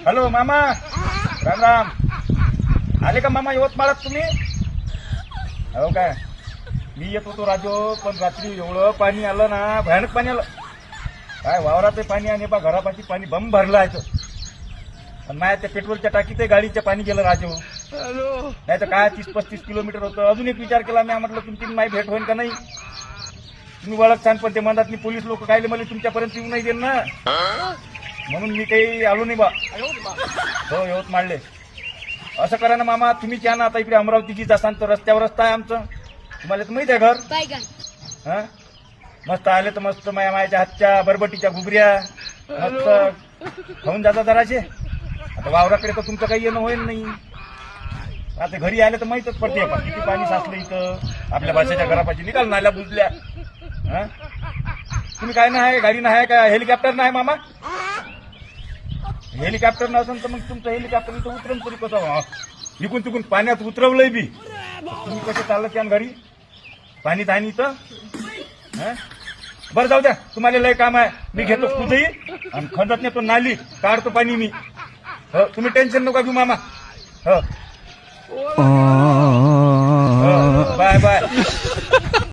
Hello मामा, राम राम. आले का मामा यवतमाळात तुम्ही? हो काय, मी येत होतो राजो, पण रात्री एवढं पाणी आलं ना, भयानक पाणी आलं. काय वावरात पाणी आणि बा घरापाशी पाणी बंब भरलं आहे. पण माझ्या त्या पेट्रोलच्या टाकीत गाडीचं पाणी गेलं राजू. नाही तर काय 30-35 किलोमीटर होतं. अजून एक विचार केला मी, म्हटलं तुमची माझी भेट होईल का नाही. तुम्ही ओळख छान, पण ते म्हणतात मी पोलीस लोक कायले मला तुमच्यापर्यंत येऊ नाही देईल ना, म्हणून मी काही आलो नाही बा. हो यवतमाळले. असं करा ना मामा, तुम्हीच या ना आता इकडे अमरावतीची जासान तर रस्त्यावर रस्ता आहे आमचं. तुम्हाला तर माहित आहे घर. हा मस्त आले तर मस्त मायाच्या हातच्या बरबटीच्या घुगऱ्या मस्त खाऊन जाता जराशे. आता वावराकडे तर तुमचं काही येणं होईल नाही. आता घरी आले तर माहीतच पडते आपण किती पाणी साचलं इथं. आपल्या भाषेच्या घरापाशी निकाल नाल्या बुजल्या. हा तुम्ही काय नाही, गाडी नाही का, हेलिकॉप्टर नाही मामा? हेलिकॉप्टर नसेल तर मग तुमचं हेलिकॉप्टर इथं उतरून तरी कसं इकून तिकून पाण्यात उतरवलंय बी. तुम्ही कसे चालत या घरी, पाणी धाणी इथं. बरं जाऊ द्या, तुम्हाला लय काम आहे. मी घेतो कुठेही आणि खंदत नेतो नाली, काढतो पाणी मी. हो तुम्ही टेन्शन नका घेऊ मामा. हो बाय बाय.